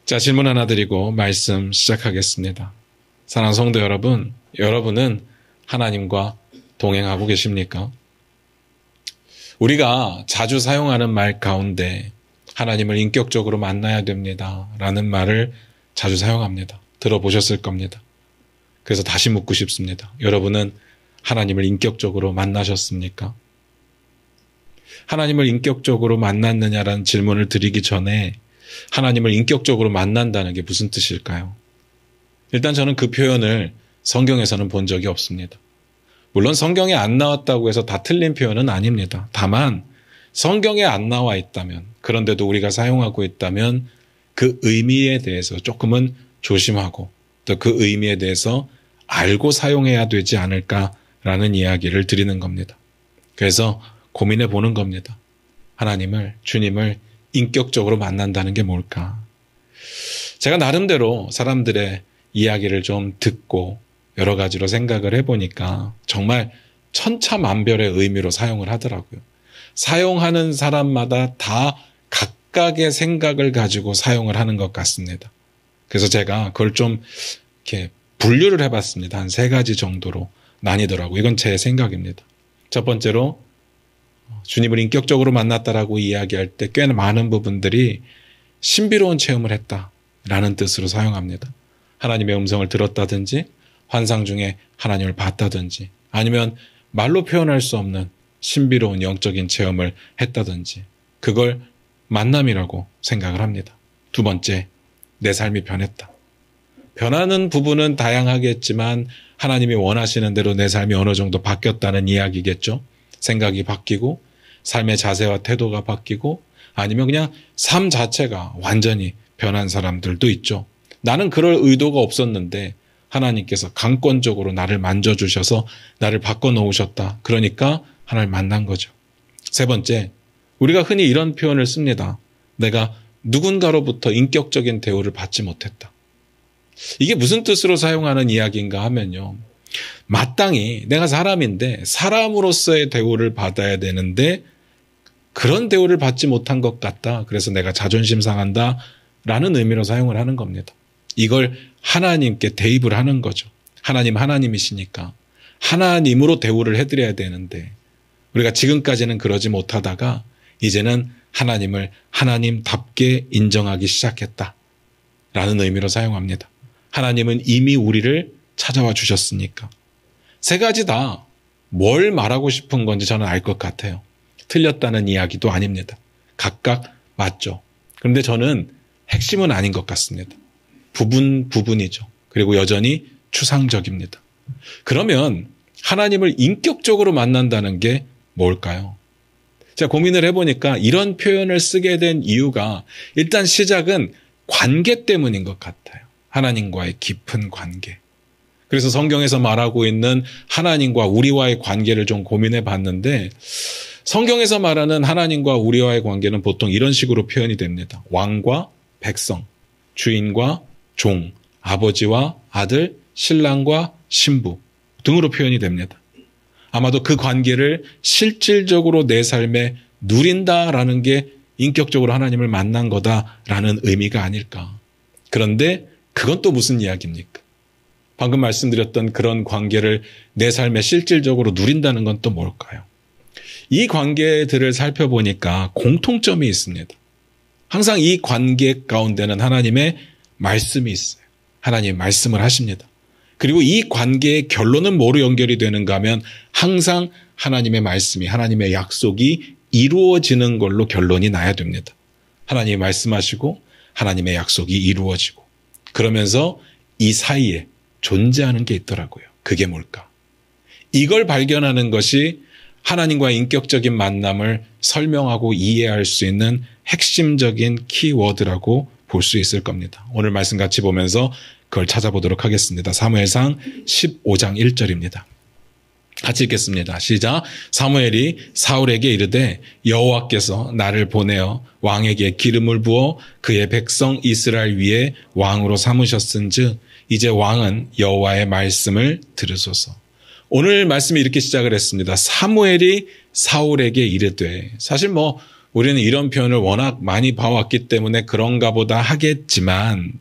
자, 질문 하나 드리고 말씀 시작하겠습니다. 사랑하는 성도 여러분, 여러분은 하나님과 동행하고 계십니까? 우리가 자주 사용하는 말 가운데 하나님을 인격적으로 만나야 됩니다 라는 말을 자주 사용합니다. 들어보셨을 겁니다. 그래서 다시 묻고 싶습니다. 여러분은 하나님을 인격적으로 만나셨습니까? 하나님을 인격적으로 만났느냐라는 질문을 드리기 전에 하나님을 인격적으로 만난다는 게 무슨 뜻일까요? 일단 저는 그 표현을 성경에서는 본 적이 없습니다. 물론 성경에 안 나왔다고 해서 다 틀린 표현은 아닙니다. 다만 성경에 안 나와 있다면, 그런데도 우리가 사용하고 있다면 그 의미에 대해서 조금은 조심하고 또 그 의미에 대해서 알고 사용해야 되지 않을까라는 이야기를 드리는 겁니다. 그래서 고민해 보는 겁니다. 하나님을, 주님을 인격적으로 만난다는 게 뭘까? 제가 나름대로 사람들의 이야기를 좀 듣고 여러 가지로 생각을 해보니까 정말 천차만별의 의미로 사용을 하더라고요. 사용하는 사람마다 다 각각의 생각을 가지고 사용을 하는 것 같습니다. 그래서 제가 그걸 좀 이렇게 분류를 해봤습니다. 한 3가지 정도로 나뉘더라고요. 이건 제 생각입니다. 첫 번째로 주님을 인격적으로 만났다라고 이야기할 때 꽤 많은 부분들이 신비로운 체험을 했다라는 뜻으로 사용합니다. 하나님의 음성을 들었다든지 환상 중에 하나님을 봤다든지 아니면 말로 표현할 수 없는 신비로운 영적인 체험을 했다든지 그걸 만남이라고 생각을 합니다. 두 번째, 내 삶이 변했다. 변하는 부분은 다양하겠지만 하나님이 원하시는 대로 내 삶이 어느 정도 바뀌었다는 이야기겠죠. 생각이 바뀌고 삶의 자세와 태도가 바뀌고 아니면 그냥 삶 자체가 완전히 변한 사람들도 있죠. 나는 그럴 의도가 없었는데 하나님께서 강권적으로 나를 만져주셔서 나를 바꿔놓으셨다. 그러니까 하나님을 만난 거죠. 세 번째, 우리가 흔히 이런 표현을 씁니다. 내가 누군가로부터 인격적인 대우를 받지 못했다. 이게 무슨 뜻으로 사용하는 이야기인가 하면요. 마땅히 내가 사람인데 사람으로서의 대우를 받아야 되는데 그런 대우를 받지 못한 것 같다. 그래서 내가 자존심 상한다 라는 의미로 사용을 하는 겁니다. 이걸 하나님께 대입을 하는 거죠. 하나님 하나님이시니까 하나님으로 대우를 해드려야 되는데 우리가 지금까지는 그러지 못하다가 이제는 하나님을 하나님답게 인정하기 시작했다 라는 의미로 사용합니다. 하나님은 이미 우리를 찾아와 주셨으니까. 3가지 다 뭘 말하고 싶은 건지 저는 알 것 같아요. 틀렸다는 이야기도 아닙니다. 각각 맞죠. 그런데 저는 핵심은 아닌 것 같습니다. 부분이죠. 그리고 여전히 추상적입니다. 그러면 하나님을 인격적으로 만난다는 게 뭘까요? 제가 고민을 해보니까 이런 표현을 쓰게 된 이유가 일단 시작은 관계 때문인 것 같아요. 하나님과의 깊은 관계. 그래서 성경에서 말하고 있는 하나님과 우리와의 관계를 좀 고민해 봤는데 성경에서 말하는 하나님과 우리와의 관계는 보통 이런 식으로 표현이 됩니다. 왕과 백성, 주인과 종, 아버지와 아들, 신랑과 신부 등으로 표현이 됩니다. 아마도 그 관계를 실질적으로 내 삶에 누린다라는 게 인격적으로 하나님을 만난 거다라는 의미가 아닐까. 그런데 그건 또 무슨 이야기입니까? 방금 말씀드렸던 그런 관계를 내 삶에 실질적으로 누린다는 건 또 뭘까요? 이 관계들을 살펴보니까 공통점이 있습니다. 항상 이 관계 가운데는 하나님의 말씀이 있어요. 하나님의 말씀을 하십니다. 그리고 이 관계의 결론은 뭐로 연결이 되는가 하면 항상 하나님의 말씀이, 하나님의 약속이 이루어지는 걸로 결론이 나야 됩니다. 하나님이 말씀하시고 하나님의 약속이 이루어지고 그러면서 이 사이에 존재하는 게 있더라고요. 그게 뭘까? 이걸 발견하는 것이 하나님과의 인격적인 만남을 설명하고 이해할 수 있는 핵심적인 키워드라고 볼 수 있을 겁니다. 오늘 말씀 같이 보면서 그걸 찾아보도록 하겠습니다. 사무엘상 15장 1절입니다. 같이 읽겠습니다. 시작. 사무엘이 사울에게 이르되 여호와께서 나를 보내어 왕에게 기름을 부어 그의 백성 이스라엘 위에 왕으로 삼으셨은즉 이제 왕은 여호와의 말씀을 들으소서. 오늘 말씀이 이렇게 시작을 했습니다. 사무엘이 사울에게 이르되, 사실 우리는 이런 표현을 워낙 많이 봐왔기 때문에 그런가 보다 하겠지만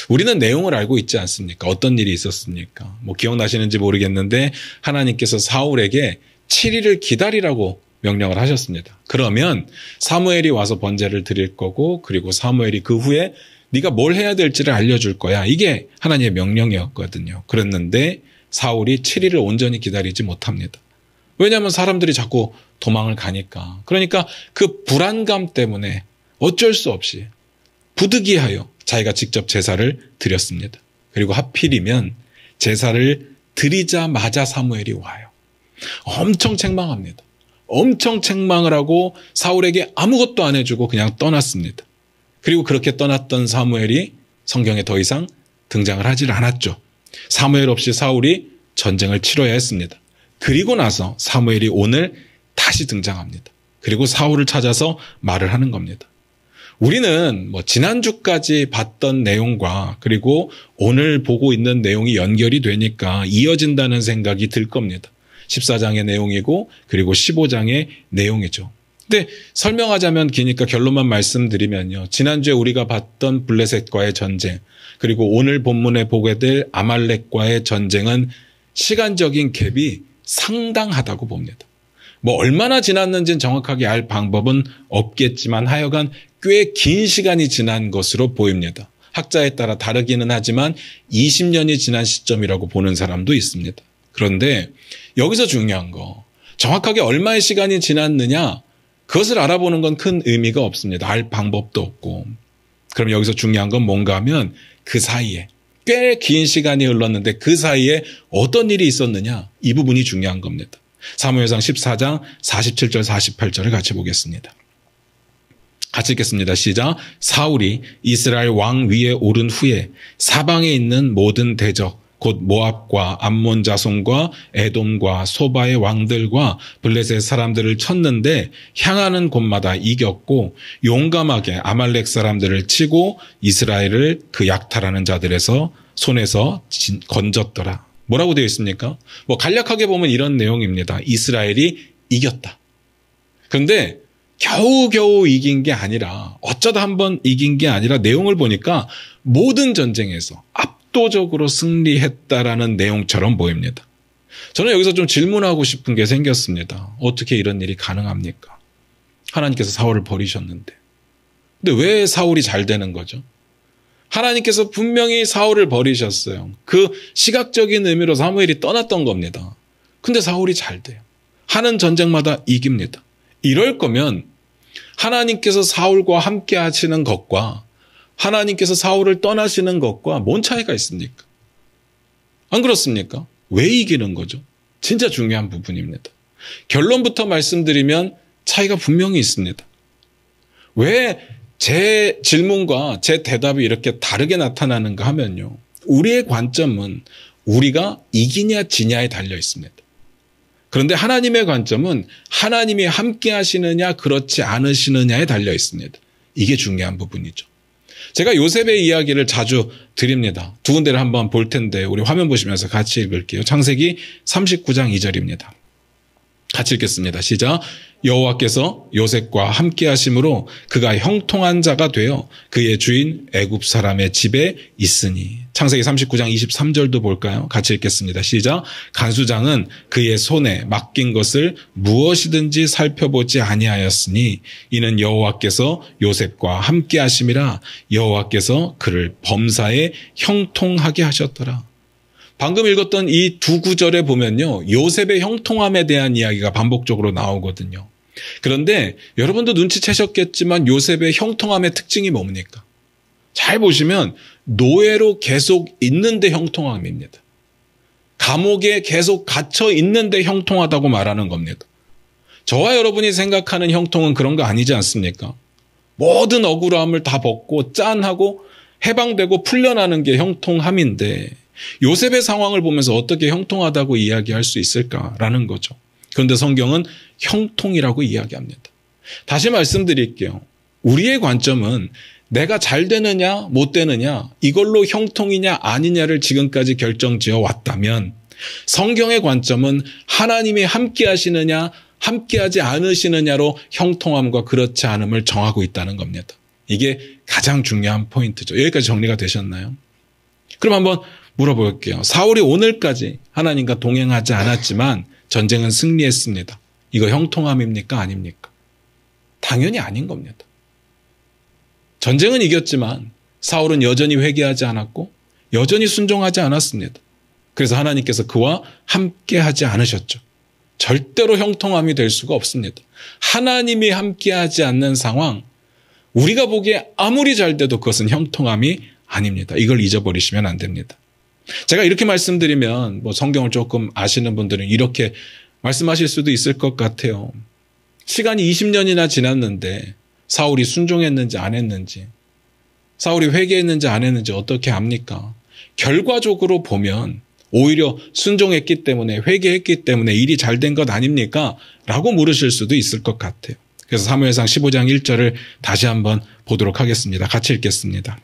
우리는 내용을 알고 있지 않습니까? 어떤 일이 있었습니까? 뭐 기억나시는지 모르겠는데 하나님께서 사울에게 7일을 기다리라고 명령을 하셨습니다. 그러면 사무엘이 와서 번제를 드릴 거고 그리고 사무엘이 그 후에 네가 뭘 해야 될지를 알려줄 거야. 이게 하나님의 명령이었거든요. 그랬는데 사울이 7일을 온전히 기다리지 못합니다. 왜냐하면 사람들이 자꾸 도망을 가니까. 그러니까 그 불안감 때문에 어쩔 수 없이 부득이하여 자기가 직접 제사를 드렸습니다. 그리고 하필이면 제사를 드리자마자 사무엘이 와요. 엄청 책망합니다. 엄청 책망을 하고 사울에게 아무것도 안 해주고 그냥 떠났습니다. 그리고 그렇게 떠났던 사무엘이 성경에 더 이상 등장을 하질 않았죠. 사무엘 없이 사울이 전쟁을 치러야 했습니다. 그리고 나서 사무엘이 오늘 다시 등장합니다. 그리고 사울을 찾아서 말을 하는 겁니다. 우리는 지난주까지 봤던 내용과 그리고 오늘 보고 있는 내용이 연결이 되니까 이어진다는 생각이 들 겁니다. 14장의 내용이고 그리고 15장의 내용이죠. 근데 설명하자면 기니까 결론만 말씀드리면요. 지난주에 우리가 봤던 블레셋과의 전쟁 그리고 오늘 본문에 보게 될 아말렉과의 전쟁은 시간적인 갭이 상당하다고 봅니다. 얼마나 지났는지는 정확하게 알 방법은 없겠지만 하여간 꽤 긴 시간이 지난 것으로 보입니다. 학자에 따라 다르기는 하지만 20년이 지난 시점이라고 보는 사람도 있습니다. 그런데 여기서 중요한 거 정확하게 얼마의 시간이 지났느냐 그것을 알아보는 건 큰 의미가 없습니다. 알 방법도 없고. 그럼 여기서 중요한 건 뭔가 하면 그 사이에 꽤 긴 시간이 흘렀는데 그 사이에 어떤 일이 있었느냐 이 부분이 중요한 겁니다. 사무엘상 14장 47절 48절을 같이 보겠습니다. 같이 읽겠습니다. 시작. 사울이 이스라엘 왕 위에 오른 후에 사방에 있는 모든 대적 곧 모압과 암몬 자손과 에돔과 소바의 왕들과 블레셋 사람들을 쳤는데 향하는 곳마다 이겼고 용감하게 아말렉 사람들을 치고 이스라엘을 그 약탈하는 자들에서 손에서 건졌더라. 뭐라고 되어 있습니까? 간략하게 보면 이런 내용입니다. 이스라엘이 이겼다. 그런데 겨우겨우 이긴 게 아니라 어쩌다 한번 이긴 게 아니라 내용을 보니까 모든 전쟁에서 압도적으로 승리했다라는 내용처럼 보입니다. 저는 여기서 좀 질문하고 싶은 게 생겼습니다. 어떻게 이런 일이 가능합니까? 하나님께서 사울을 버리셨는데. 근데 왜 사울이 잘 되는 거죠? 하나님께서 분명히 사울을 버리셨어요. 그 시각적인 의미로 사무엘이 떠났던 겁니다. 근데 사울이 잘 돼요. 하는 전쟁마다 이깁니다. 이럴 거면 하나님께서 사울과 함께 하시는 것과 하나님께서 사울을 떠나시는 것과 뭔 차이가 있습니까? 안 그렇습니까? 왜 이기는 거죠? 진짜 중요한 부분입니다. 결론부터 말씀드리면 차이가 분명히 있습니다. 왜 제 질문과 제 대답이 이렇게 다르게 나타나는가 하면요. 우리의 관점은 우리가 이기냐 지냐에 달려 있습니다. 그런데 하나님의 관점은 하나님이 함께 하시느냐 그렇지 않으시느냐에 달려 있습니다. 이게 중요한 부분이죠. 제가 요셉의 이야기를 자주 드립니다. 두 군데를 한번 볼 텐데 우리 화면 보시면서 같이 읽을게요. 창세기 39장 2절입니다. 같이 읽겠습니다. 시작. 여호와께서 요셉과 함께 하심으로 그가 형통한 자가 되어 그의 주인 애굽 사람의 집에 있으니. 창세기 39장 23절도 볼까요? 같이 읽겠습니다. 시작. 간수장은 그의 손에 맡긴 것을 무엇이든지 살펴보지 아니하였으니 이는 여호와께서 요셉과 함께 하심이라 여호와께서 그를 범사에 형통하게 하셨더라. 방금 읽었던 이 두 구절에 보면요. 요셉의 형통함에 대한 이야기가 반복적으로 나오거든요. 그런데 여러분도 눈치채셨겠지만 요셉의 형통함의 특징이 뭡니까? 잘 보시면 노예로 계속 있는데 형통함입니다. 감옥에 계속 갇혀 있는데 형통하다고 말하는 겁니다. 저와 여러분이 생각하는 형통은 그런 거 아니지 않습니까? 모든 억울함을 다 벗고 짠하고 해방되고 풀려나는 게 형통함인데 요셉의 상황을 보면서 어떻게 형통하다고 이야기할 수 있을까라는 거죠. 그런데 성경은 형통이라고 이야기합니다. 다시 말씀드릴게요. 우리의 관점은 내가 잘 되느냐 못 되느냐 이걸로 형통이냐 아니냐를 지금까지 결정지어 왔다면 성경의 관점은 하나님이 함께 하시느냐 함께하지 않으시느냐로 형통함과 그렇지 않음을 정하고 있다는 겁니다. 이게 가장 중요한 포인트죠. 여기까지 정리가 되셨나요? 그럼 한번 물어볼게요. 사울이 오늘까지 하나님과 동행하지 않았지만 전쟁은 승리했습니다. 이거 형통함입니까? 아닙니까? 당연히 아닌 겁니다. 전쟁은 이겼지만 사울은 여전히 회개하지 않았고 여전히 순종하지 않았습니다. 그래서 하나님께서 그와 함께하지 않으셨죠. 절대로 형통함이 될 수가 없습니다. 하나님이 함께하지 않는 상황, 우리가 보기에 아무리 잘 돼도 그것은 형통함이 아닙니다. 이걸 잊어버리시면 안 됩니다. 제가 이렇게 말씀드리면 성경을 조금 아시는 분들은 이렇게 말씀하실 수도 있을 것 같아요. 시간이 20년이나 지났는데 사울이 순종했는지 안 했는지, 사울이 회개했는지 안 했는지 어떻게 압니까? 결과적으로 보면 오히려 순종했기 때문에, 회개했기 때문에 일이 잘 된 것 아닙니까? 라고 물으실 수도 있을 것 같아요. 그래서 사무엘상 15장 1절을 다시 한번 보도록 하겠습니다. 같이 읽겠습니다.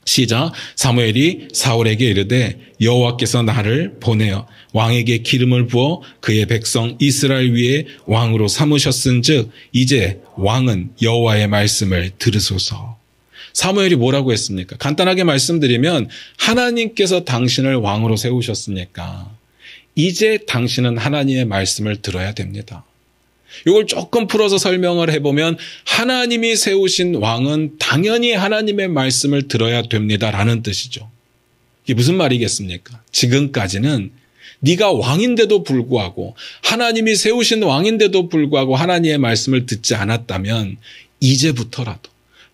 시작. 사무엘이 사울에게 이르되 여호와께서 나를 보내어 왕에게 기름을 부어 그의 백성 이스라엘 위에 왕으로 삼으셨은즉 이제 왕은 여호와의 말씀을 들으소서. 사무엘이 뭐라고 했습니까? 간단하게 말씀드리면 하나님께서 당신을 왕으로 세우셨으니까 이제 당신은 하나님의 말씀을 들어야 됩니다. 이걸 조금 풀어서 설명을 해보면 하나님이 세우신 왕은 당연히 하나님의 말씀을 들어야 됩니다라는 뜻이죠. 이게 무슨 말이겠습니까? 지금까지는 네가 왕인데도 불구하고, 하나님이 세우신 왕인데도 불구하고 하나님의 말씀을 듣지 않았다면 이제부터라도,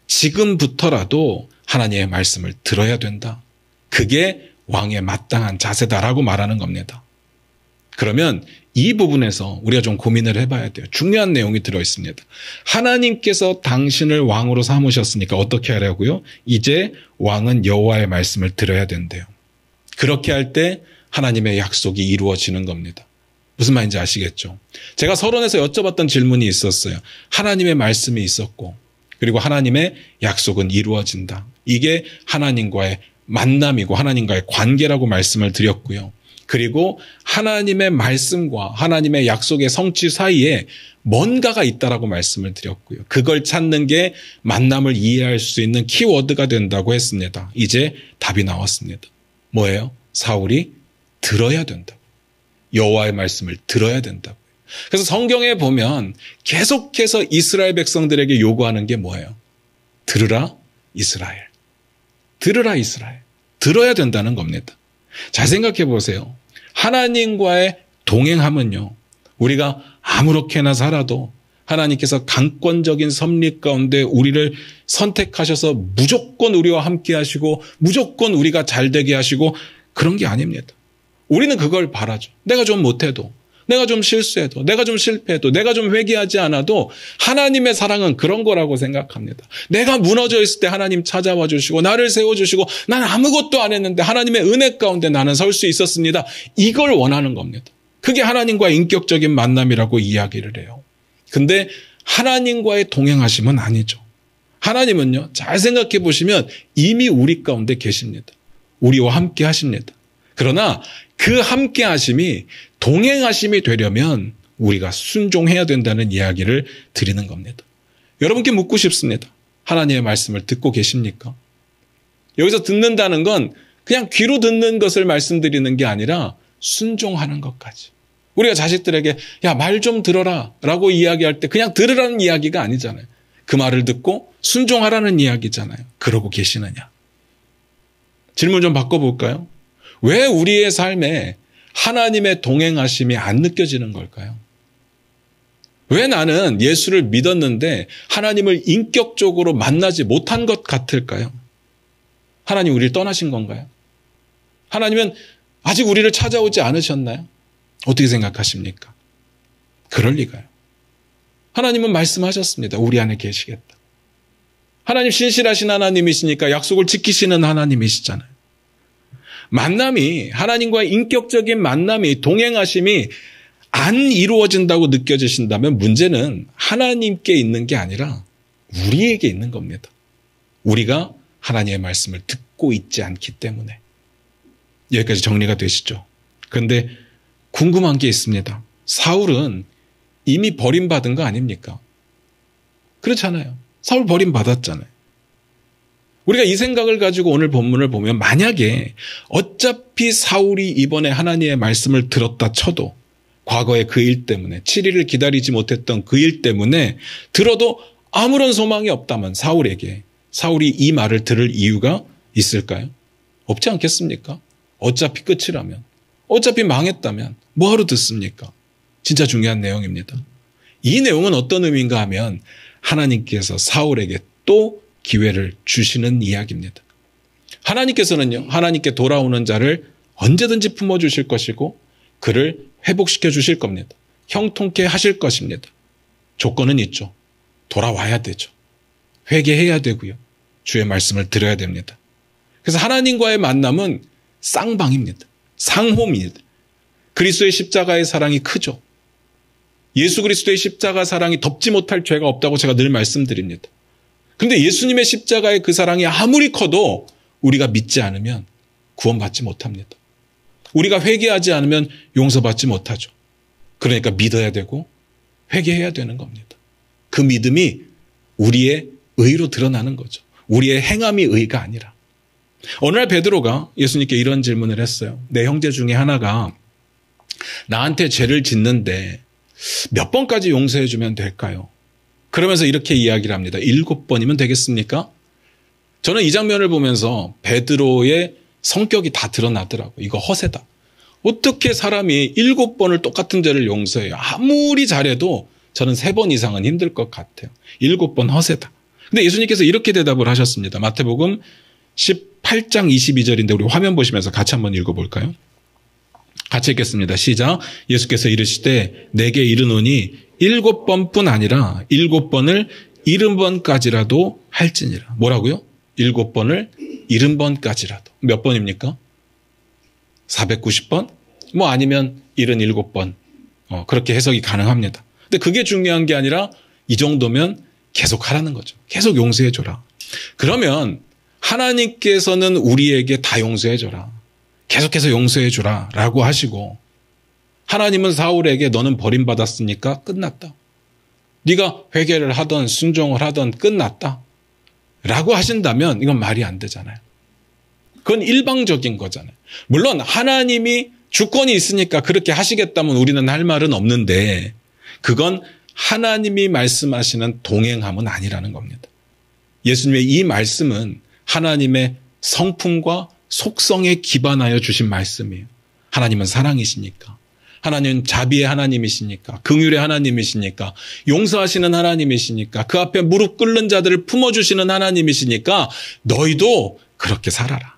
지금부터라도 하나님의 말씀을 들어야 된다. 그게 왕의 마땅한 자세다라고 말하는 겁니다. 그러면 이 부분에서 우리가 좀 고민을 해봐야 돼요. 중요한 내용이 들어있습니다. 하나님께서 당신을 왕으로 삼으셨으니까 어떻게 하려고요? 이제 왕은 여호와의 말씀을 들어야 된대요. 그렇게 할 때 하나님의 약속이 이루어지는 겁니다. 무슨 말인지 아시겠죠? 제가 서론에서 여쭤봤던 질문이 있었어요. 하나님의 말씀이 있었고 그리고 하나님의 약속은 이루어진다. 이게 하나님과의 만남이고 하나님과의 관계라고 말씀을 드렸고요. 그리고 하나님의 말씀과 하나님의 약속의 성취 사이에 뭔가가 있다라고 말씀을 드렸고요. 그걸 찾는 게 만남을 이해할 수 있는 키워드가 된다고 했습니다. 이제 답이 나왔습니다. 뭐예요? 사울이 들어야 된다고. 여호와의 말씀을 들어야 된다고. 그래서 성경에 보면 계속해서 이스라엘 백성들에게 요구하는 게 뭐예요? 들으라 이스라엘. 들으라 이스라엘. 들어야 된다는 겁니다. 잘 생각해 보세요. 하나님과의 동행함은요, 우리가 아무렇게나 살아도 하나님께서 강권적인 섭리 가운데 우리를 선택하셔서 무조건 우리와 함께 하시고 무조건 우리가 잘 되게 하시고 그런 게 아닙니다. 우리는 그걸 바라죠. 내가 좀 못해도, 내가 좀 실수해도, 내가 좀 실패해도, 내가 좀 회개하지 않아도 하나님의 사랑은 그런 거라고 생각합니다. 내가 무너져 있을 때 하나님 찾아와 주시고 나를 세워주시고 난 아무것도 안 했는데 하나님의 은혜 가운데 나는 설 수 있었습니다. 이걸 원하는 겁니다. 그게 하나님과의 인격적인 만남이라고 이야기를 해요. 근데 하나님과의 동행하심은 아니죠. 하나님은요, 잘 생각해 보시면 이미 우리 가운데 계십니다. 우리와 함께 하십니다. 그러나 그 함께 하심이 동행하심이 되려면 우리가 순종해야 된다는 이야기를 드리는 겁니다. 여러분께 묻고 싶습니다. 하나님의 말씀을 듣고 계십니까? 여기서 듣는다는 건 그냥 귀로 듣는 것을 말씀드리는 게 아니라 순종하는 것까지. 우리가 자식들에게 야, 말 좀 들어라 라고 이야기할 때 그냥 들으라는 이야기가 아니잖아요. 그 말을 듣고 순종하라는 이야기잖아요. 그러고 계시느냐? 질문 좀 바꿔볼까요? 왜 우리의 삶에 하나님의 동행하심이 안 느껴지는 걸까요? 왜 나는 예수를 믿었는데 하나님을 인격적으로 만나지 못한 것 같을까요? 하나님 우리를 떠나신 건가요? 하나님은 아직 우리를 찾아오지 않으셨나요? 어떻게 생각하십니까? 그럴 리가요. 하나님은 말씀하셨습니다. 우리 안에 계시겠다. 하나님 신실하신 하나님이시니까 약속을 지키시는 하나님이시잖아요. 만남이, 하나님과의 인격적인 만남이, 동행하심이 안 이루어진다고 느껴지신다면 문제는 하나님께 있는 게 아니라 우리에게 있는 겁니다. 우리가 하나님의 말씀을 듣고 있지 않기 때문에. 여기까지 정리가 되시죠? 그런데 궁금한 게 있습니다. 사울은 이미 버림받은 거 아닙니까? 그렇잖아요. 사울 버림받았잖아요. 우리가 이 생각을 가지고 오늘 본문을 보면 만약에 어차피 사울이 이번에 하나님의 말씀을 들었다 쳐도 과거의 그 일 때문에 7일을 기다리지 못했던 그 일 때문에 들어도 아무런 소망이 없다면 사울이 이 말을 들을 이유가 있을까요? 없지 않겠습니까? 어차피 끝이라면, 어차피 망했다면 뭐하러 듣습니까? 진짜 중요한 내용입니다. 이 내용은 어떤 의미인가 하면 하나님께서 사울에게 또 기회를 주시는 이야기입니다. 하나님께서는요, 하나님께 돌아오는 자를 언제든지 품어주실 것이고 그를 회복시켜 주실 겁니다. 형통케 하실 것입니다. 조건은 있죠. 돌아와야 되죠. 회개해야 되고요. 주의 말씀을 들어야 됩니다. 그래서 하나님과의 만남은 쌍방입니다. 상호입니다. 그리스도의 십자가의 사랑이 크죠. 예수 그리스도의 십자가 사랑이 덮지 못할 죄가 없다고 제가 늘 말씀드립니다. 그런데 예수님의 십자가의 그 사랑이 아무리 커도 우리가 믿지 않으면 구원받지 못합니다. 우리가 회개하지 않으면 용서받지 못하죠. 그러니까 믿어야 되고 회개해야 되는 겁니다. 그 믿음이 우리의 의로 드러나는 거죠. 우리의 행함이 의가 아니라. 어느 날 베드로가 예수님께 이런 질문을 했어요. 내 형제 중에 하나가 나한테 죄를 짓는데 몇 번까지 용서해 주면 될까요? 그러면서 이렇게 이야기를 합니다. 7번이면 되겠습니까? 저는 이 장면을 보면서 베드로의 성격이 다 드러나더라고요. 이거 허세다. 어떻게 사람이 7번을 똑같은 죄를 용서해요? 아무리 잘해도 저는 3번 이상은 힘들 것 같아요. 7번 허세다. 근데 예수님께서 이렇게 대답을 하셨습니다. 마태복음 18장 22절인데 우리 화면 보시면서 같이 한번 읽어볼까요? 같이 읽겠습니다. 시작. 예수께서 이르시되 내게 이르노니 7번뿐 아니라 7번을 70번까지라도 할지니라. 뭐라고요? 7번을 70번까지라도. 몇 번입니까? 490번? 뭐 아니면 77번. 그렇게 해석이 가능합니다. 근데 그게 중요한 게 아니라 이 정도면 계속 하라는 거죠. 계속 용서해 줘라. 그러면 하나님께서는 우리에게 다 용서해 줘라. 계속해서 용서해 주라 라고 하시고 하나님은 사울에게 너는 버림받았으니까 끝났다. 네가 회개를 하던 순종을 하던 끝났다. 라고 하신다면 이건 말이 안 되잖아요. 그건 일방적인 거잖아요. 물론 하나님이 주권이 있으니까 그렇게 하시겠다면 우리는 할 말은 없는데 그건 하나님이 말씀하시는 동행함은 아니라는 겁니다. 예수님의 이 말씀은 하나님의 성품과 속성에 기반하여 주신 말씀이에요. 하나님은 사랑이시니까. 하나님은 자비의 하나님이시니까. 긍휼의 하나님이시니까. 용서하시는 하나님이시니까. 그 앞에 무릎 꿇는 자들을 품어주시는 하나님이시니까 너희도 그렇게 살아라.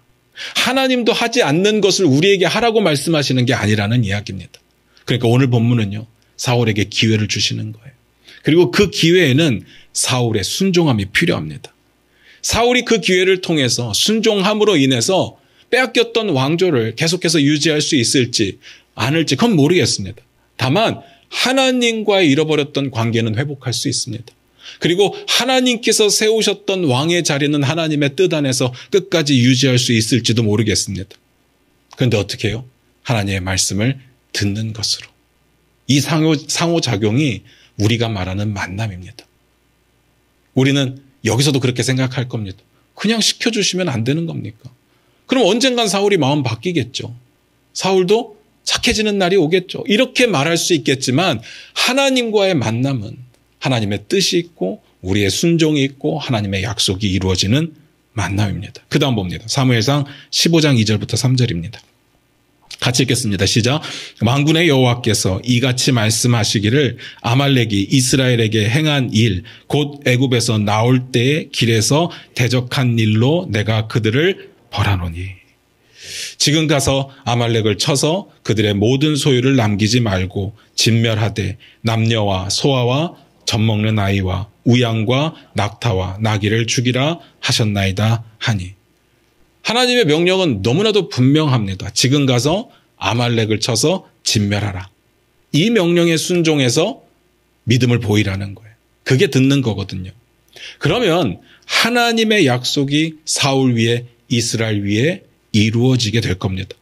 하나님도 하지 않는 것을 우리에게 하라고 말씀하시는 게 아니라는 이야기입니다. 그러니까 오늘 본문은요. 사울에게 기회를 주시는 거예요. 그리고 그 기회에는 사울의 순종함이 필요합니다. 사울이 그 기회를 통해서 순종함으로 인해서 빼앗겼던 왕조를 계속해서 유지할 수 있을지 않을지 그건 모르겠습니다. 다만 하나님과의 잃어버렸던 관계는 회복할 수 있습니다. 그리고 하나님께서 세우셨던 왕의 자리는 하나님의 뜻 안에서 끝까지 유지할 수 있을지도 모르겠습니다. 그런데 어떻게 해요? 하나님의 말씀을 듣는 것으로. 이 상호작용이 우리가 말하는 만남입니다. 우리는 여기서도 그렇게 생각할 겁니다. 그냥 시켜주시면 안 되는 겁니까? 그럼 언젠간 사울이 마음 바뀌겠죠. 사울도 착해지는 날이 오겠죠. 이렇게 말할 수 있겠지만 하나님과의 만남은 하나님의 뜻이 있고 우리의 순종이 있고 하나님의 약속이 이루어지는 만남입니다. 그 다음 봅니다. 사무엘상 15장 2절부터 3절입니다. 같이 읽겠습니다. 시작. 만군의 여호와께서 이같이 말씀하시기를 아말렉이 이스라엘에게 행한 일 곧 애굽에서 나올 때의 길에서 대적한 일로 내가 그들을 벌하노니 지금 가서 아말렉을 쳐서 그들의 모든 소유를 남기지 말고 진멸하되 남녀와 소아와 젖먹는 아이와 우양과 낙타와 나귀를 죽이라 하셨나이다 하니 하나님의 명령은 너무나도 분명합니다. 지금 가서 아말렉을 쳐서 진멸하라. 이 명령에 순종해서 믿음을 보이라는 거예요. 그게 듣는 거거든요. 그러면 하나님의 약속이 사울 위에 이스라엘 위에 이루어지게 될 겁니다.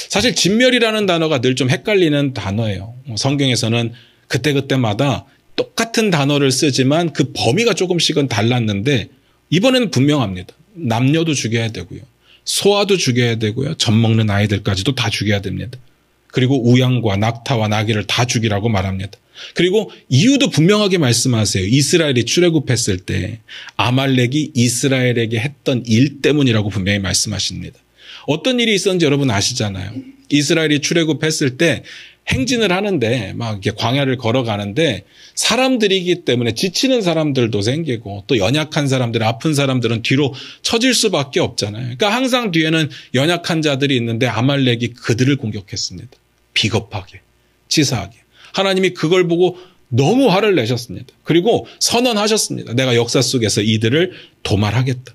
사실 진멸이라는 단어가 늘 좀 헷갈리는 단어예요. 성경에서는 그때그때마다 똑같은 단어를 쓰지만 그 범위가 조금씩은 달랐는데 이번에는 분명합니다. 남녀도 죽여야 되고요. 소아도 죽여야 되고요. 젖 먹는 아이들까지도 다 죽여야 됩니다. 그리고 우양과 낙타와 나귀를 다 죽이라고 말합니다. 그리고 이유도 분명하게 말씀하세요. 이스라엘이 출애굽했을 때 아말렉이 이스라엘에게 했던 일 때문이라고 분명히 말씀하십니다. 어떤 일이 있었는지 여러분 아시잖아요. 이스라엘이 출애굽했을 때 행진을 하는데 막 이렇게 광야를 걸어가는데 사람들이기 때문에 지치는 사람들도 생기고 또 연약한 사람들, 아픈 사람들은 뒤로 처질 수밖에 없잖아요. 그러니까 항상 뒤에는 연약한 자들이 있는데 아말렉이 그들을 공격했습니다. 비겁하게, 치사하게. 하나님이 그걸 보고 너무 화를 내셨습니다. 그리고 선언하셨습니다. 내가 역사 속에서 이들을 도말하겠다.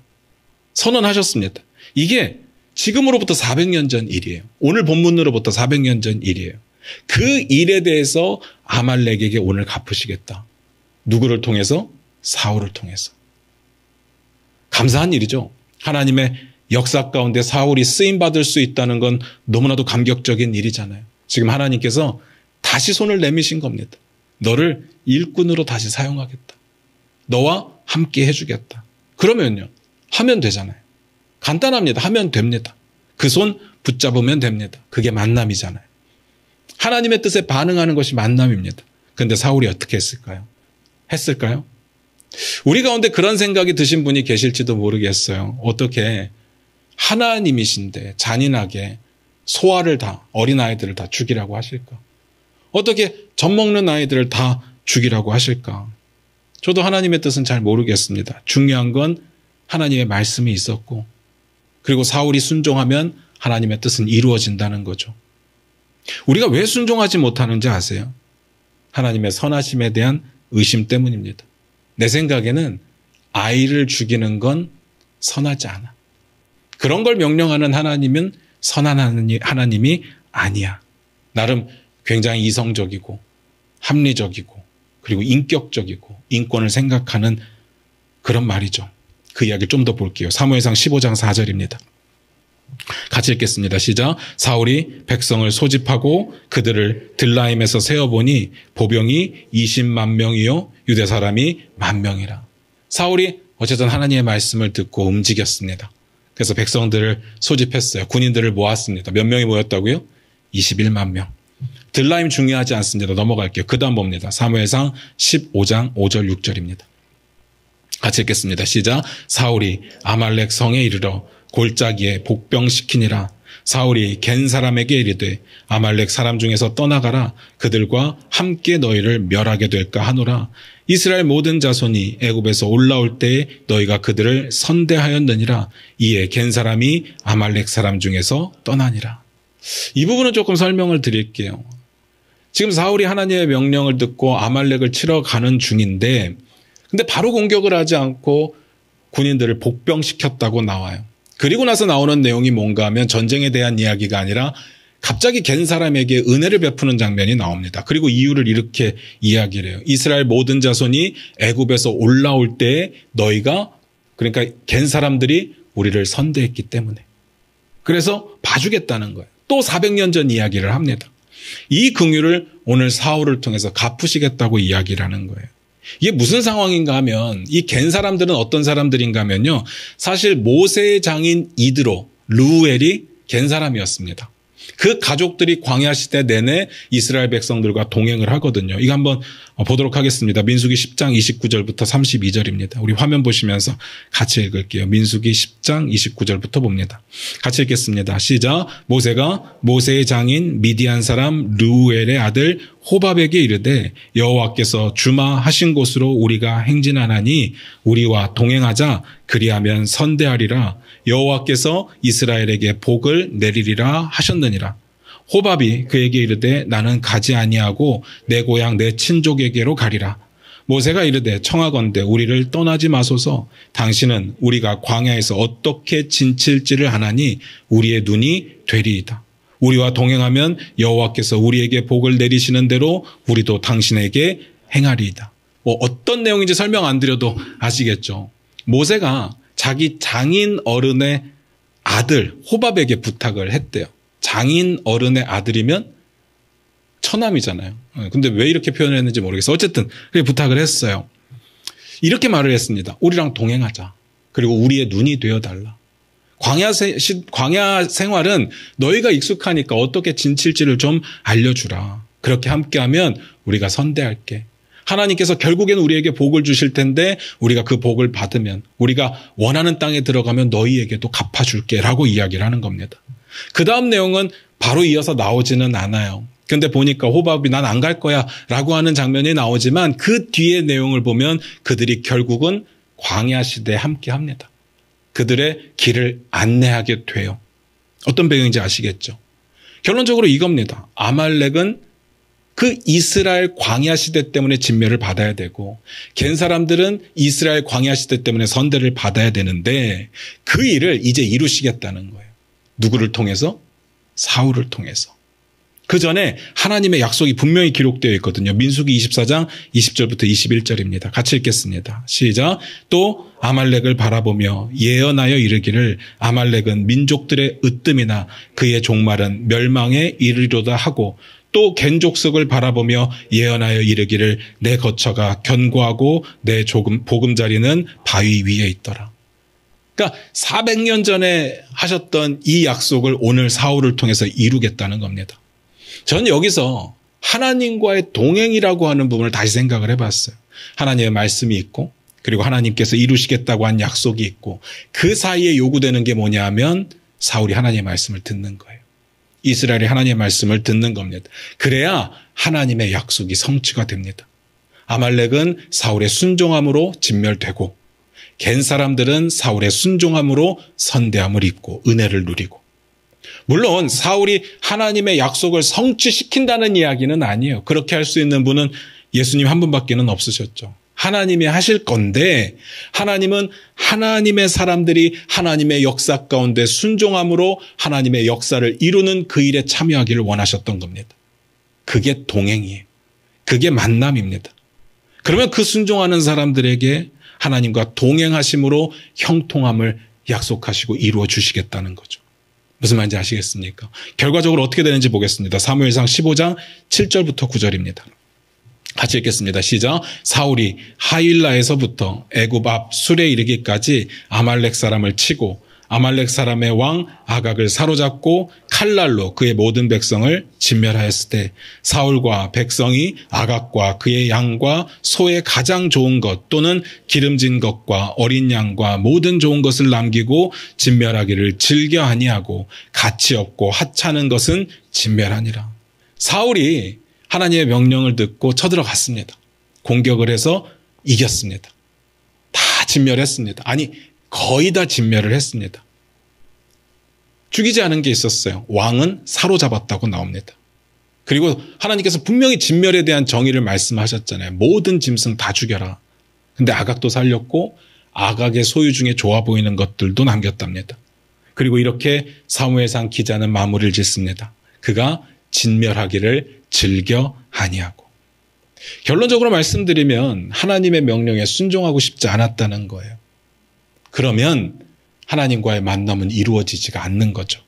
선언하셨습니다. 이게 지금으로부터 400년 전 일이에요. 오늘 본문으로부터 400년 전 일이에요. 그 일에 대해서 아말렉에게 오늘 갚으시겠다. 누구를 통해서? 사울을 통해서. 감사한 일이죠. 하나님의 역사 가운데 사울이 쓰임받을 수 있다는 건 너무나도 감격적인 일이잖아요. 지금 하나님께서 다시 손을 내미신 겁니다. 너를 일꾼으로 다시 사용하겠다. 너와 함께 해주겠다. 그러면요. 하면 되잖아요. 간단합니다. 하면 됩니다. 그 손 붙잡으면 됩니다. 그게 만남이잖아요. 하나님의 뜻에 반응하는 것이 만남입니다. 그런데 사울이 어떻게 했을까요? 우리 가운데 그런 생각이 드신 분이 계실지도 모르겠어요. 어떻게 하나님이신데 잔인하게 소아를 다, 어린아이들을 다 죽이라고 하실까? 어떻게 젖 먹는 아이들을 다 죽이라고 하실까? 저도 하나님의 뜻은 잘 모르겠습니다. 중요한 건 하나님의 말씀이 있었고 그리고 사울이 순종하면 하나님의 뜻은 이루어진다는 거죠. 우리가 왜 순종하지 못하는지 아세요? 하나님의 선하심에 대한 의심 때문입니다. 내 생각에는 아이를 죽이는 건 선하지 않아. 그런 걸 명령하는 하나님은 선한 하나님이 아니야. 나름 굉장히 이성적이고 합리적이고 그리고 인격적이고 인권을 생각하는 그런 말이죠. 그 이야기를 좀 더 볼게요. 사무엘상 15장 4절입니다. 같이 읽겠습니다. 시작. 사울이 백성을 소집하고 그들을 들라임에서 세어보니 보병이 20만 명이요 유대 사람이 10,000명이라. 사울이 어쨌든 하나님의 말씀을 듣고 움직였습니다. 그래서 백성들을 소집했어요. 군인들을 모았습니다. 몇 명이 모였다고요? 21만 명. 들라임 중요하지 않습니다. 넘어갈게요. 그 다음 봅니다. 사무엘상 15장 5절 6절입니다. 같이 읽겠습니다. 시작. 사울이 아말렉 성에 이르러 골짜기에 복병시키니라. 사울이 겐 사람에게 이르되 아말렉 사람 중에서 떠나가라. 그들과 함께 너희를 멸하게 될까 하노라. 이스라엘 모든 자손이 애굽에서 올라올 때에 너희가 그들을 선대하였느니라. 이에 겐 사람이 아말렉 사람 중에서 떠나니라. 이 부분은 조금 설명을 드릴게요. 지금 사울이 하나님의 명령을 듣고 아말렉을 치러 가는 중인데 근데 바로 공격을 하지 않고 군인들을 복병시켰다고 나와요. 그리고 나서 나오는 내용이 뭔가 하면 전쟁에 대한 이야기가 아니라 갑자기 겐 사람에게 은혜를 베푸는 장면이 나옵니다. 그리고 이유를 이렇게 이야기를 해요. 이스라엘 모든 자손이 애굽에서 올라올 때 너희가 그러니까 겐 사람들이 우리를 선대했기 때문에 그래서 봐주겠다는 거예요. 또 400년 전 이야기를 합니다. 이 긍휼을 오늘 사울을 통해서 갚으시겠다고 이야기를 하는 거예요. 이게 무슨 상황인가 하면 이 겐 사람들은 어떤 사람들인가 하면요. 사실 모세의 장인 이드로, 르우엘이 겐 사람이었습니다. 그 가족들이 광야 시대 내내 이스라엘 백성들과 동행을 하거든요. 이거 한번 보도록 하겠습니다. 민수기 10장 29절부터 32절입니다. 우리 화면 보시면서 같이 읽을게요. 민수기 10장 29절부터 봅니다. 같이 읽겠습니다. 시작. 모세가 모세의 장인 미디안 사람 르우엘의 아들 호밥에게 이르되 여호와께서 주마하신 곳으로 우리가 행진하나니 우리와 동행하자. 그리하면 선대하리라. 여호와께서 이스라엘에게 복을 내리리라 하셨느니라. 호밥이 그에게 이르되 나는 가지 아니하고 내 고향 내 친족에게로 가리라. 모세가 이르되 청하건대 우리를 떠나지 마소서. 당신은 우리가 광야에서 어떻게 진칠지를 하나니 우리의 눈이 되리이다. 우리와 동행하면 여호와께서 우리에게 복을 내리시는 대로 우리도 당신에게 행하리이다. 어떤 내용인지 설명 안 드려도 아시겠죠. 모세가 자기 장인 어른의 아들 호밥에게 부탁을 했대요. 장인 어른의 아들이면 처남이잖아요. 근데 왜 이렇게 표현을 했는지 모르겠어요. 어쨌든 그렇게 부탁을 했어요. 이렇게 말을 했습니다. 우리랑 동행하자. 그리고 우리의 눈이 되어달라. 광야 생활은 너희가 익숙하니까 어떻게 진칠지를 좀 알려주라. 그렇게 함께하면 우리가 선대할게. 하나님께서 결국에는 우리에게 복을 주실 텐데 우리가 그 복을 받으면 우리가 원하는 땅에 들어가면 너희에게도 갚아줄게 라고 이야기를 하는 겁니다. 그 다음 내용은 바로 이어서 나오지는 않아요. 근데 보니까 호밥이 난 안 갈 거야 라고 하는 장면이 나오지만 그 뒤의 내용을 보면 그들이 결국은 광야 시대에 함께 합니다. 그들의 길을 안내하게 돼요. 어떤 배경인지 아시겠죠? 결론적으로 이겁니다. 아말렉은 그 이스라엘 광야 시대 때문에 진멸을 받아야 되고 겐 사람들은 이스라엘 광야 시대 때문에 선대를 받아야 되는데 그 일을 이제 이루시겠다는 거예요. 누구를 통해서? 사울을 통해서. 그 전에 하나님의 약속이 분명히 기록되어 있거든요. 민수기 24장 20절부터 21절입니다. 같이 읽겠습니다. 시작. 또 아말렉을 바라보며 예언하여 이르기를 아말렉은 민족들의 으뜸이나 그의 종말은 멸망에 이르리로다 하고 또 겐 족속을 바라보며 예언하여 이르기를 내 거처가 견고하고 내 보금자리는 바위 위에 있더라. 그러니까 400년 전에 하셨던 이 약속을 오늘 사울을 통해서 이루겠다는 겁니다. 저는 여기서 하나님과의 동행이라고 하는 부분을 다시 생각을 해봤어요. 하나님의 말씀이 있고 그리고 하나님께서 이루시겠다고 한 약속이 있고 그 사이에 요구되는 게 뭐냐 하면 사울이 하나님의 말씀을 듣는 거예요. 이스라엘이 하나님의 말씀을 듣는 겁니다. 그래야 하나님의 약속이 성취가 됩니다. 아말렉은 사울의 순종함으로 진멸되고 겐 사람들은 사울의 순종함으로 선대함을 입고 은혜를 누리고 물론 사울이 하나님의 약속을 성취시킨다는 이야기는 아니에요. 그렇게 할 수 있는 분은 예수님 한 분밖에는 없으셨죠. 하나님이 하실 건데 하나님은 하나님의 사람들이 하나님의 역사 가운데 순종함으로 하나님의 역사를 이루는 그 일에 참여하기를 원하셨던 겁니다. 그게 동행이에요. 그게 만남입니다. 그러면 그 순종하는 사람들에게 하나님과 동행하심으로 형통함을 약속하시고 이루어 주시겠다는 거죠. 무슨 말인지 아시겠습니까? 결과적으로 어떻게 되는지 보겠습니다. 사무엘상 15장 7절부터 9절입니다. 같이 읽겠습니다. 시작. 사울이 하일라에서부터 애굽 앞 술에 이르기까지 아말렉 사람을 치고 아말렉 사람의 왕 아각을 사로잡고 칼날로 그의 모든 백성을 진멸하였을 때 사울과 백성이 아각과 그의 양과 소의 가장 좋은 것 또는 기름진 것과 어린 양과 모든 좋은 것을 남기고 진멸하기를 즐겨 아니하고 가치 없고 하찮은 것은 진멸하니라. 사울이 하나님의 명령을 듣고 쳐들어갔습니다. 공격을 해서 이겼습니다. 다 진멸했습니다. 아니 거의 다 진멸을 했습니다. 죽이지 않은 게 있었어요. 왕은 사로잡았다고 나옵니다. 그리고 하나님께서 분명히 진멸에 대한 정의를 말씀하셨잖아요. 모든 짐승 다 죽여라. 근데 아각도 살렸고 아각의 소유 중에 좋아 보이는 것들도 남겼답니다. 그리고 이렇게 사무엘상 기자는 마무리를 짓습니다. 그가 진멸하기를 즐겨 아니하고. 결론적으로 말씀드리면 하나님의 명령에 순종하고 싶지 않았다는 거예요. 그러면 하나님과의 만남은 이루어지지가 않는 거죠.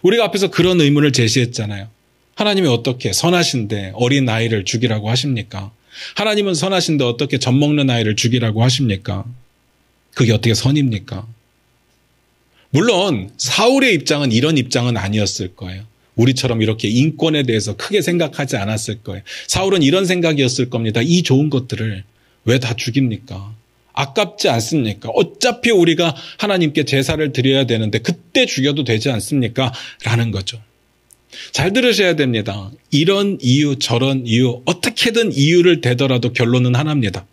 우리가 앞에서 그런 의문을 제시했잖아요. 하나님이 어떻게 선하신데 어린 아이를 죽이라고 하십니까? 하나님은 선하신데 어떻게 젖 먹는 아이를 죽이라고 하십니까? 그게 어떻게 선입니까? 물론 사울의 입장은 이런 입장은 아니었을 거예요. 우리처럼 이렇게 인권에 대해서 크게 생각하지 않았을 거예요. 사울은 이런 생각이었을 겁니다. 이 좋은 것들을 왜 다 죽입니까? 아깝지 않습니까? 어차피 우리가 하나님께 제사를 드려야 되는데 그때 죽여도 되지 않습니까? 라는 거죠. 잘 들으셔야 됩니다. 이런 이유 저런 이유 어떻게든 이유를 대더라도 결론은 하나입니다.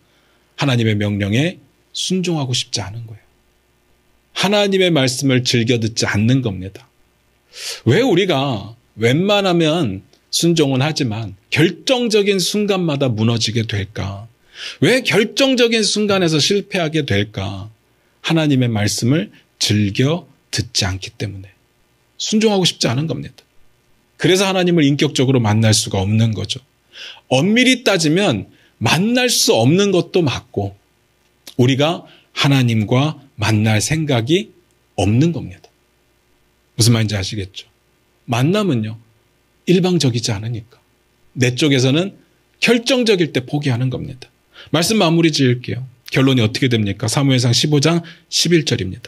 하나님의 명령에 순종하고 싶지 않은 거예요. 하나님의 말씀을 즐겨 듣지 않는 겁니다. 왜 우리가 웬만하면 순종은 하지만 결정적인 순간마다 무너지게 될까? 왜 결정적인 순간에서 실패하게 될까? 하나님의 말씀을 즐겨 듣지 않기 때문에 순종하고 싶지 않은 겁니다. 그래서 하나님을 인격적으로 만날 수가 없는 거죠. 엄밀히 따지면 만날 수 없는 것도 맞고 우리가 하나님과 만날 생각이 없는 겁니다. 무슨 말인지 아시겠죠? 만남은요, 일방적이지 않으니까. 내 쪽에서는 결정적일 때 포기하는 겁니다. 말씀 마무리 지을게요. 결론이 어떻게 됩니까? 사무엘상 15장 11절입니다.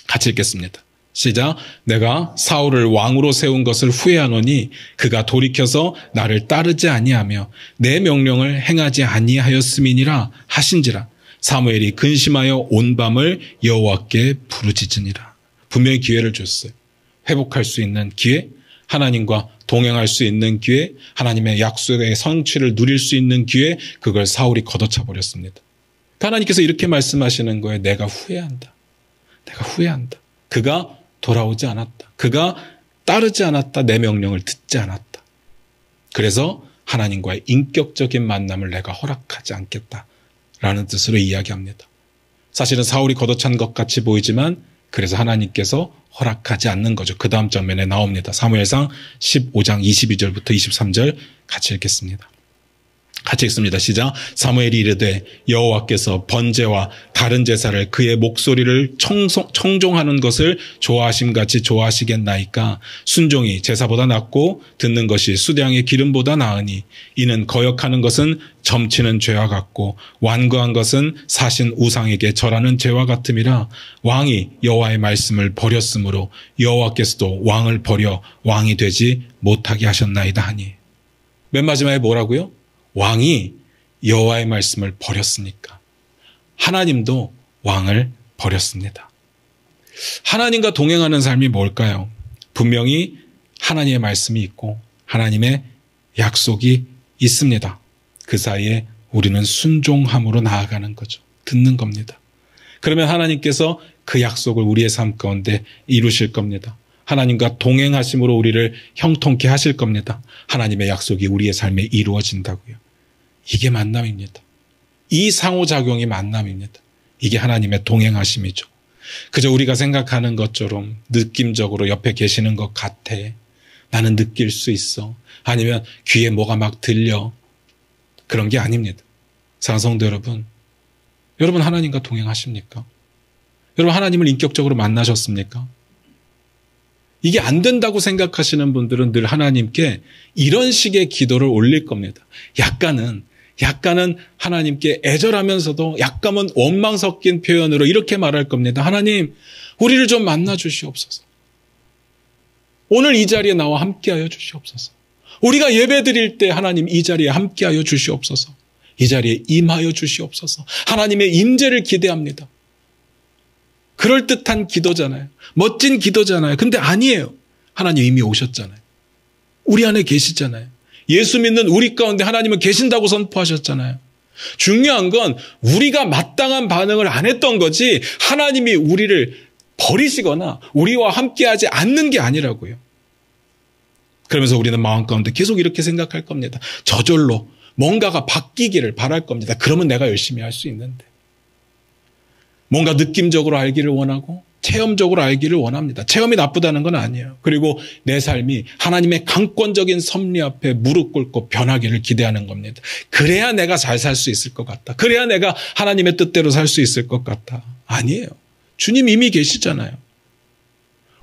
같이 읽겠습니다. 시작. 내가 사울을 왕으로 세운 것을 후회하노니 그가 돌이켜서 나를 따르지 아니하며 내 명령을 행하지 아니하였음이니라 하신지라. 사무엘이 근심하여 온 밤을 여호와께 부르짖으니라. 분명히 기회를 줬어요. 회복할 수 있는 기회, 하나님과 동행할 수 있는 기회, 하나님의 약속의 성취를 누릴 수 있는 기회, 그걸 사울이 걷어차 버렸습니다. 하나님께서 이렇게 말씀하시는 거예요. 내가 후회한다. 내가 후회한다. 그가 돌아오지 않았다. 그가 따르지 않았다. 내 명령을 듣지 않았다. 그래서 하나님과의 인격적인 만남을 내가 허락하지 않겠다라는 뜻으로 이야기합니다. 사실은 사울이 걷어찬 것 같이 보이지만 그래서 하나님께서 허락하지 않는 거죠. 그 다음 장면에 나옵니다. 사무엘상 15장 22절부터 23절 같이 읽겠습니다. 같이 읽습니다. 시작. 사무엘이 이르되 여호와께서 번제와 다른 제사를 그의 목소리를 청종하는 것을 좋아하심같이 좋아하시겠나이까. 순종이 제사보다 낫고 듣는 것이 수량의 기름보다 나으니 이는 거역하는 것은 점치는 죄와 같고 완고한 것은 사신 우상에게 절하는 죄와 같음이라. 왕이 여호와의 말씀을 버렸으므로 여호와께서도 왕을 버려 왕이 되지 못하게 하셨나이다 하니. 맨 마지막에 뭐라고요? 왕이 여호와의 말씀을 버렸으니까 하나님도 왕을 버렸습니다. 하나님과 동행하는 삶이 뭘까요? 분명히 하나님의 말씀이 있고 하나님의 약속이 있습니다. 그 사이에 우리는 순종함으로 나아가는 거죠. 듣는 겁니다. 그러면 하나님께서 그 약속을 우리의 삶 가운데 이루실 겁니다. 하나님과 동행하심으로 우리를 형통케 하실 겁니다. 하나님의 약속이 우리의 삶에 이루어진다고요. 이게 만남입니다. 이 상호작용이 만남입니다. 이게 하나님의 동행하심이죠. 그저 우리가 생각하는 것처럼 느낌적으로 옆에 계시는 것 같아. 나는 느낄 수 있어. 아니면 귀에 뭐가 막 들려. 그런 게 아닙니다. 사랑하는 성도 여러분, 여러분 하나님과 동행하십니까? 여러분 하나님을 인격적으로 만나셨습니까? 이게 안 된다고 생각하시는 분들은 늘 하나님께 이런 식의 기도를 올릴 겁니다. 약간은 하나님께 애절하면서도 약간은 원망 섞인 표현으로 이렇게 말할 겁니다. 하나님, 우리를 좀 만나 주시옵소서. 오늘 이 자리에 나와 함께하여 주시옵소서. 우리가 예배 드릴 때 하나님 이 자리에 함께하여 주시옵소서. 이 자리에 임하여 주시옵소서. 하나님의 임재를 기대합니다. 그럴듯한 기도잖아요. 멋진 기도잖아요. 근데 아니에요. 하나님 이미 오셨잖아요. 우리 안에 계시잖아요. 예수 믿는 우리 가운데 하나님은 계신다고 선포하셨잖아요. 중요한 건 우리가 마땅한 반응을 안 했던 거지 하나님이 우리를 버리시거나 우리와 함께하지 않는 게 아니라고요. 그러면서 우리는 마음 가운데 계속 이렇게 생각할 겁니다. 저절로 뭔가가 바뀌기를 바랄 겁니다. 그러면 내가 열심히 할 수 있는데. 뭔가 느낌적으로 알기를 원하고 체험적으로 알기를 원합니다. 체험이 나쁘다는 건 아니에요. 그리고 내 삶이 하나님의 강권적인 섭리 앞에 무릎 꿇고 변하기를 기대하는 겁니다. 그래야 내가 잘 살 수 있을 것 같다. 그래야 내가 하나님의 뜻대로 살 수 있을 것 같다. 아니에요. 주님 이미 계시잖아요.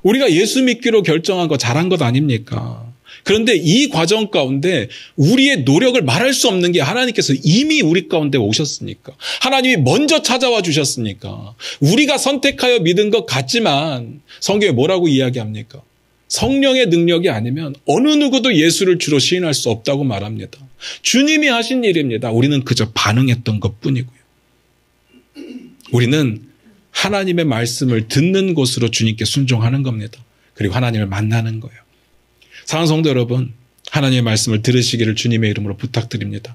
우리가 예수 믿기로 결정한 거 잘한 것 아닙니까? 그런데 이 과정 가운데 우리의 노력을 말할 수 없는 게 하나님께서 이미 우리 가운데 오셨으니까. 하나님이 먼저 찾아와 주셨으니까. 우리가 선택하여 믿은 것 같지만 성경에 뭐라고 이야기합니까? 성령의 능력이 아니면 어느 누구도 예수를 주로 시인할 수 없다고 말합니다. 주님이 하신 일입니다. 우리는 그저 반응했던 것뿐이고요. 우리는 하나님의 말씀을 듣는 곳으로 주님께 순종하는 겁니다. 그리고 하나님을 만나는 거예요. 사랑하는 성도 여러분, 하나님의 말씀을 들으시기를 주님의 이름으로 부탁드립니다.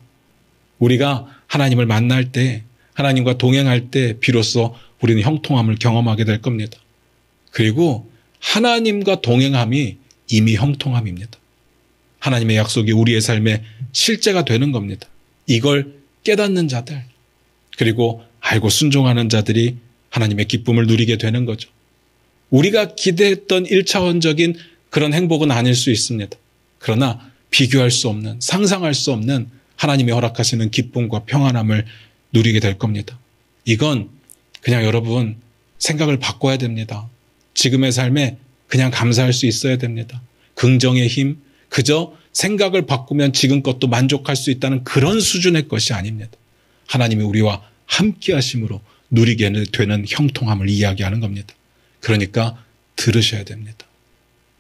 우리가 하나님을 만날 때, 하나님과 동행할 때 비로소 우리는 형통함을 경험하게 될 겁니다. 그리고 하나님과 동행함이 이미 형통함입니다. 하나님의 약속이 우리의 삶에 실제가 되는 겁니다. 이걸 깨닫는 자들, 그리고 알고 순종하는 자들이 하나님의 기쁨을 누리게 되는 거죠. 우리가 기대했던 1차원적인 그런 행복은 아닐 수 있습니다. 그러나 비교할 수 없는, 상상할 수 없는 하나님이 허락하시는 기쁨과 평안함을 누리게 될 겁니다. 이건 그냥 여러분 생각을 바꿔야 됩니다. 지금의 삶에 그냥 감사할 수 있어야 됩니다. 긍정의 힘, 그저 생각을 바꾸면 지금 것도 만족할 수 있다는 그런 수준의 것이 아닙니다. 하나님이 우리와 함께 하심으로 누리게 되는 형통함을 이야기하는 겁니다. 그러니까 들으셔야 됩니다.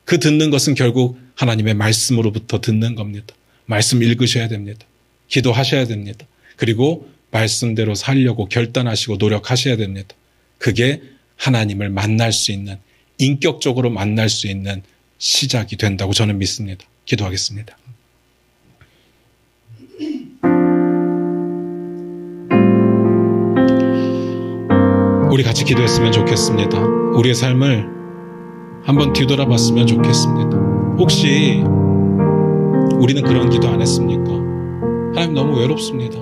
그 듣는 것은 결국 하나님의 말씀으로부터 듣는 겁니다. 말씀 읽으셔야 됩니다. 기도하셔야 됩니다. 그리고 말씀대로 살려고 결단하시고 노력하셔야 됩니다. 그게 하나님을 만날 수 있는, 인격적으로 만날 수 있는 시작이 된다고 저는 믿습니다. 기도하겠습니다. 우리 같이 기도했으면 좋겠습니다. 우리의 삶을 한번 뒤돌아봤으면 좋겠습니다. 혹시 우리는 그런 기도 안 했습니까? 하나님 너무 외롭습니다.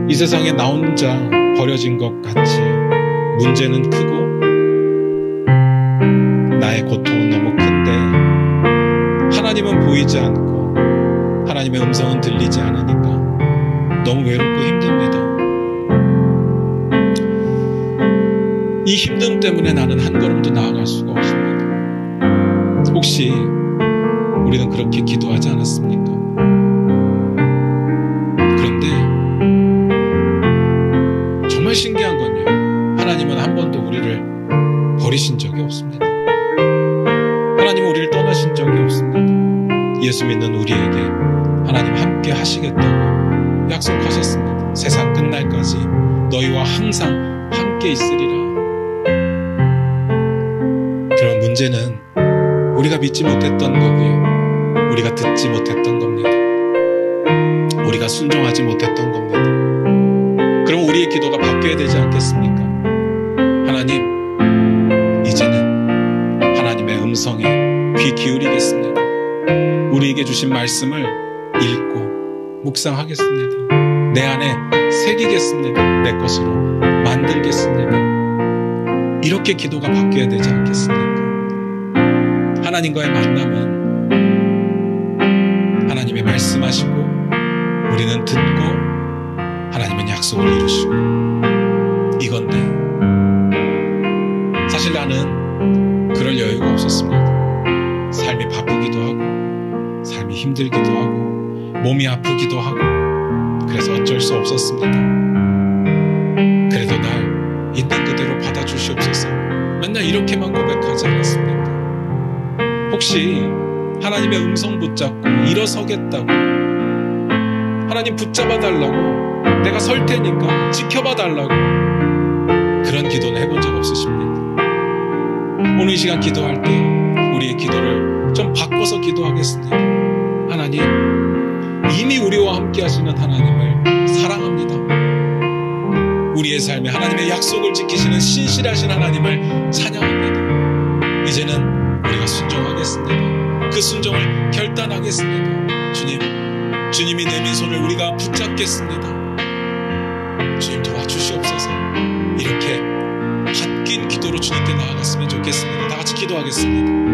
이 세상에 나 혼자 버려진 것 같이 문제는 크고 나의 고통은 너무 큰데 하나님은 보이지 않고 하나님의 음성은 들리지 않으니까 너무 외롭고 힘듭니다. 이 힘듦 때문에 나는 한 걸음도 나아갈 수가 없습니다. 혹시 우리는 그렇게 기도하지 않았습니까? 그런데 정말 신기한 건요, 하나님은 한 번도 우리를 버리신 적이 없습니다. 하나님은 우리를 떠나신 적이 없습니다. 예수 믿는 우리에게 하나님 함께 하시겠다고 약속하셨습니다. 세상 끝날까지 너희와 항상 함께 있으리라. 그런 문제는 우리가 믿지 못했던 거고요, 우리가 듣지 못했던 겁니다. 우리가 순종하지 못했던 겁니다. 그럼 우리의 기도가 바뀌어야 되지 않겠습니까? 하나님, 이제는 하나님의 음성에 귀 기울이겠습니다. 우리에게 주신 말씀을 읽고 묵상하겠습니다. 내 안에 새기겠습니다. 내 것으로 만들겠습니다. 이렇게 기도가 바뀌어야 되지 않겠습니까? 하나님과의 만남은 하나님의 말씀하시고 우리는 듣고 하나님은 약속을 이루시고, 이건데 사실 나는 그럴 여유가 없었습니다. 삶이 바쁘기도 하고 삶이 힘들기도 하고 몸이 아프기도 하고 그래서 어쩔 수 없었습니다. 그래도 날 있는 그대로 받아주시옵소서. 맨날 이렇게만 고백하지 않았습니까? 혹시 하나님의 음성 붙잡고 일어서겠다고, 하나님 붙잡아 달라고, 내가 설 테니까 지켜봐 달라고 그런 기도는 해본 적 없으십니까? 오늘 이 시간 기도할 때 우리의 기도를 좀 바꿔서 기도하겠습니다. 하나님, 이미 우리와 함께 하시는 하나님을 사랑합니다. 우리의 삶에 하나님의 약속을 지키시는 신실하신 하나님을 찬양합니다. 이제는 우리가 순종하겠습니다. 그 순종을 결단하겠습니다. 주님이 내민 손을 우리가 붙잡겠습니다. 주님 도와주시옵소서. 이렇게 바뀐 기도로 주님께 나아갔으면 좋겠습니다. 다 같이 기도하겠습니다.